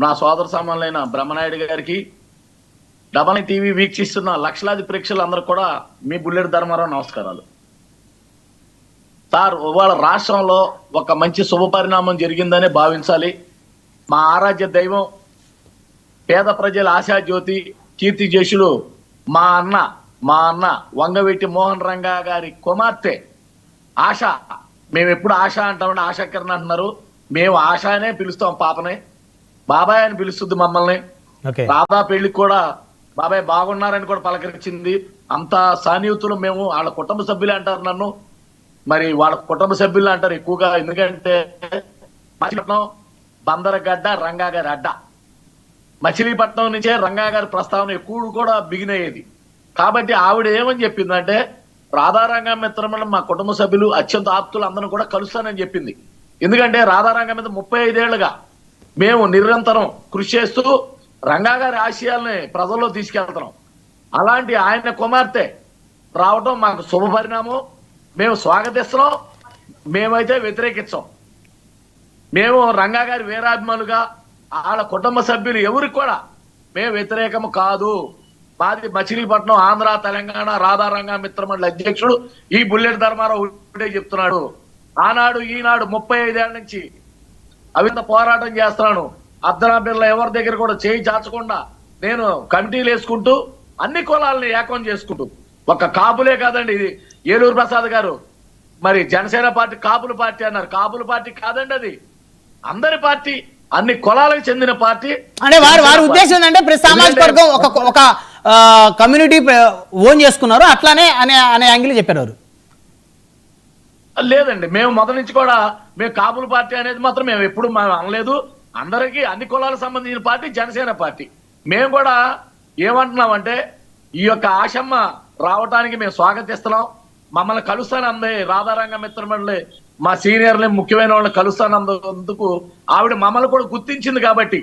నా సోదర సమానులైన బ్రహ్మనాయుడు గారికి, డబల్ టీవీ వీక్షిస్తున్న లక్షలాది ప్రేక్షకులందరూ కూడా మీ బుల్లెట్ ధర్మారావు నమస్కారాలు. సార్, ఇవాళ రాష్ట్రంలో ఒక మంచి శుభ పరిణామం జరిగిందనే భావించాలి. మా ఆరాధ్య దైవం, పేద ప్రజల ఆశాజ్యోతి, కీర్తి జేషులు మా అన్న వంగవీటి మోహన్ రంగా గారి కుమార్తె ఆశ. మేము ఎప్పుడు ఆశ అంటామంటే ఆశా కిరణ్ అంటున్నారు. మేము ఆశానే పిలుస్తాం. పాపనే బాబాయ్ అని పిలుస్తుంది మమ్మల్ని. రాధా పెళ్లికి కూడా బాబాయ్ బాగున్నారని కూడా పలకరించింది. అంత సాన్నిహితులు మేము. వాళ్ళ కుటుంబ సభ్యులే అంటారు నన్ను. మరి వాళ్ళ కుటుంబ సభ్యులు అంటారు ఎక్కువగా. ఎందుకంటే మచిలీపట్నం బందరగడ్డ రంగా గారి అడ్డ. మచిలీపట్నం నుంచే రంగా గారి ప్రస్తావన ఎక్కువ కూడా బిగినయ్యేది. కాబట్టి ఆవిడ ఏమని చెప్పిందంటే, రాధారంగ మిత్రమని మా కుటుంబ సభ్యులు అత్యంత ఆప్తులు అందరూ కూడా కలుస్తానని చెప్పింది. ఎందుకంటే రాధారంగ మీద 35 ఏళ్లుగా మేము నిరంతరం కృషి చేస్తూ రంగా గారి ఆశయాల్ని ప్రజల్లో తీసుకెళ్తున్నాం. అలాంటి ఆయన కుమార్తె రావటం మాకు శుభ పరిణామం. మేము స్వాగతిస్తున్నాం. మేమైతే వ్యతిరేకించాం. మేము రంగా గారి వీరాభిమానులుగా వాళ్ళ కుటుంబ సభ్యులు ఎవరికి కూడా మేము వ్యతిరేకము కాదు. మాది మచిలీపట్నం, ఆంధ్ర, తెలంగాణ రాధారంగ మిత్రమండలి అధ్యక్షుడు ఈ బుల్లెట్ ధర్మారావు ఒకటే చెప్తున్నాడు. ఆనాడు ఈనాడు 35 ఏళ్ల నుంచి అవింత పోరాటం చేస్తున్నాను. అర్ధనాభిల్ల ఎవరి దగ్గర కూడా చేయి చాచకుండా నేను కమిటీలు వేసుకుంటూ అన్ని కులాలని ఏకం చేసుకుంటూ, ఒక కాపులే కాదండి. ఇది ఏలూరు ప్రసాద్ గారు మరి జనసేన పార్టీ కాపుల పార్టీ అన్నారు. కాపుల పార్టీ కాదండి, అది అందరి పార్టీ, అన్ని కులాలకు చెందిన పార్టీ. అంటే వారి ఉద్దేశం ఏంటంటే ప్రతి సామాజిక వర్గం ఒక కమ్యూనిటీ ఓన్ చేసుకున్నారు అట్లానే అనే యాంగిల్ చెప్పారు వారు. లేదండి, మేము మొదటి నుంచి కూడా మేము కాపుల పార్టీ అనేది మాత్రం మేము ఎప్పుడు అనలేదు. అందరికీ అన్ని కులాలకు సంబంధించిన పార్టీ జనసేన పార్టీ. మేము కూడా ఏమంటున్నామంటే, ఈ యొక్క ఆశమ్మ రావటానికి మేము స్వాగతిస్తున్నాం. మమ్మల్ని కలుస్తానంది రాధారంగ మిత్రమండలి మా సీనియర్ని, ముఖ్యమైన వాళ్ళని కలుస్తానందుకు ఆవిడ మమ్మల్ని కూడా గుర్తించింది. కాబట్టి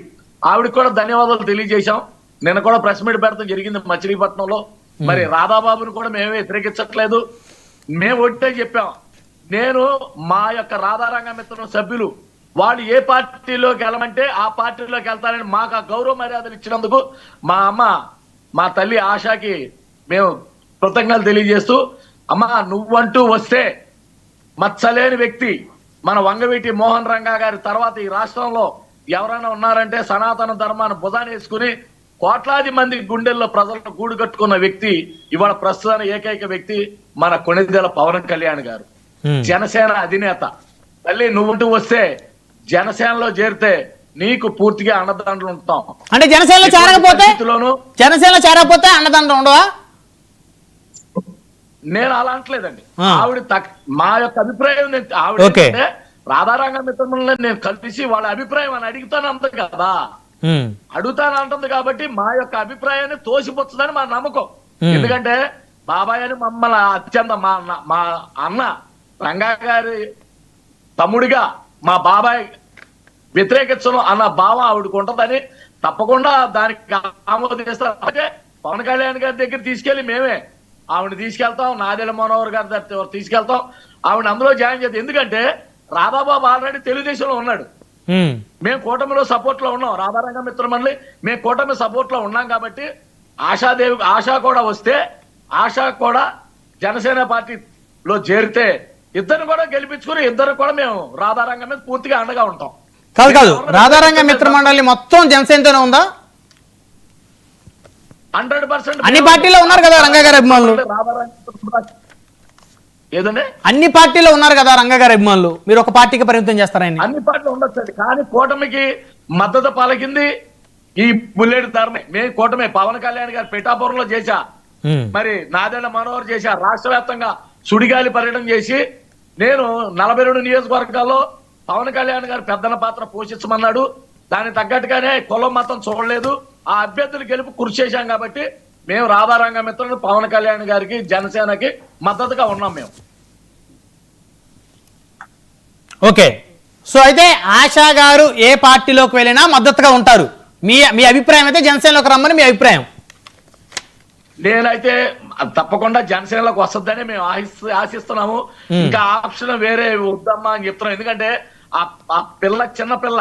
ఆవిడకి కూడా ధన్యవాదాలు తెలియజేశాం. నిన్న కూడా ప్రెస్ మీట్ పెడతాం జరిగింది మచిలీపట్నంలో. మరి రాధాబాబుని కూడా మేమే వ్యతిరేకించట్లేదు. మేము ఒకటే చెప్పాం, నేను మా యొక్క రాధారంగ మిత్రం సభ్యులు వాళ్ళు ఏ పార్టీలోకి వెళ్ళమంటే ఆ పార్టీలోకి వెళ్తానని మాకు ఆ గౌరవ మర్యాదలు ఇచ్చినందుకు మా అమ్మ, మా తల్లి ఆశాకి మేము కృతజ్ఞతలు తెలియజేస్తూ, అమ్మ నువ్వంటూ వస్తే మచ్చలేని వ్యక్తి మన వంగవీటి మోహన్ రంగా గారి తర్వాత ఈ రాష్ట్రంలో ఎవరైనా ఉన్నారంటే సనాతన ధర్మాన్ని భుజాన్ని వేసుకుని కోట్లాది మంది గుండెల్లో ప్రజలను గూడు కట్టుకున్న వ్యక్తి ఇవాళ ప్రస్తుతానికి ఏకైక వ్యక్తి మన కొణిదెల పవన్ కళ్యాణ్ గారు, జనసేన అధినేత. తల్లి నువ్వుంటూ వస్తే జనసేనలో చేరితే నీకు పూర్తిగా అన్నదండలు ఉంటాం. అంటే జనసేనలో చేరకపోతే అన్నదండలు ఉండవా? నేను అలా అంటలేదండి. ఆవిడ మా యొక్క అభిప్రాయం ఆవిడ రాధారంగ మిత్రులని నేను కలిసి వాళ్ళ అభిప్రాయం అని అడుగుతానంత కదా, అడుగుతానంటుంది. కాబట్టి మా యొక్క అభిప్రాయాన్ని తోసిపుచ్చదని మా నమ్మకం. ఎందుకంటే బాబాయ్ అని మమ్మల్ని అత్యంత మా అన్న రంగా గారి తమ్ముడిగా మా బాబాయ్ వ్యతిరేకించడం అన్న భావం ఆవిడకు ఉంటుందని తప్పకుండా దానికి ఆమోదిస్తారు. అంటే పవన్ కళ్యాణ్ గారి దగ్గర తీసుకెళ్లి మేమే ఆవిడ తీసుకెళ్తాం. నాదెళ్ల మనోహర్ గారి దగ్గర తీసుకెళ్తాం. ఆవిడ అందులో జాయిన్ చేద్దాం. ఎందుకంటే రాధాబాబు ఆల్రెడీ తెలుగుదేశంలో ఉన్నాడు. మేము కూటమిలో సపోర్ట్ లో ఉన్నాం. రాధారంగ మిత్రమండలి మేము కూటమి సపోర్ట్ లో ఉన్నాం. కాబట్టి ఆశా కూడా వస్తే, ఆశా కూడా జనసేన పార్టీలో చేరితే ఇద్దరు కూడా గెలిపించుకుని ఇద్దరు కూడా మేము రాధారంగం మీద పూర్తిగా అండగా ఉంటాం. కాదు, రాధారంగ మిత్రమండలి మొత్తం జనసేనతోనే ఉందా? 100% అన్ని పార్టీలో ఉన్నారు కదా రంగా గారి అభిమానులు. ఏదండి, అన్ని పార్టీలో ఉన్నారు కదా రంగా గారి అభిమానులు. మీరు ఒక పార్టీకి పరిమితం చేస్తారని? అన్ని పార్టీలు ఉండొచ్చండి. కానీ కూటమికి మద్దతు పలికింది ఈ బుల్లెట్ ధర్మే. మేము కూటమి పవన్ కళ్యాణ్ గారు పిఠాపురంలో చేశా, మరి నాదెళ్ల మనోహర్ చేశా, రాష్ట్ర వ్యాప్తంగా సుడిగాలి పర్యటన చేసి నేను 42 నియోజకవర్గాల్లో పవన్ కళ్యాణ్ గారు పెద్దన పాత్ర పోషించమన్నాడు. దానికి తగ్గట్టుగానే కులం మతం చూడలేదు. ఆ అభ్యర్థులు గెలుపు కృషి చేశాం. కాబట్టి మేము రాధారంగ మిత్రులు పవన్ కళ్యాణ్ గారికి జనసేనకి మద్దతుగా ఉన్నాం మేము. ఓకే, సో అయితే ఆశా గారు ఏ పార్టీలోకి వెళ్ళినా మద్దతుగా ఉంటారు. మీ అభిప్రాయం అయితే జనసేనలోకి రమ్మని మీ అభిప్రాయం? నేనైతే తప్పకుండా జనసేనలోకి వస్తుందని మేము ఆశిస్తున్నాము. ఇంకా ఆప్షన్ వేరే వద్దమ్మా అని చెప్తున్నాం. ఎందుకంటే ఆ పిల్ల చిన్న పిల్ల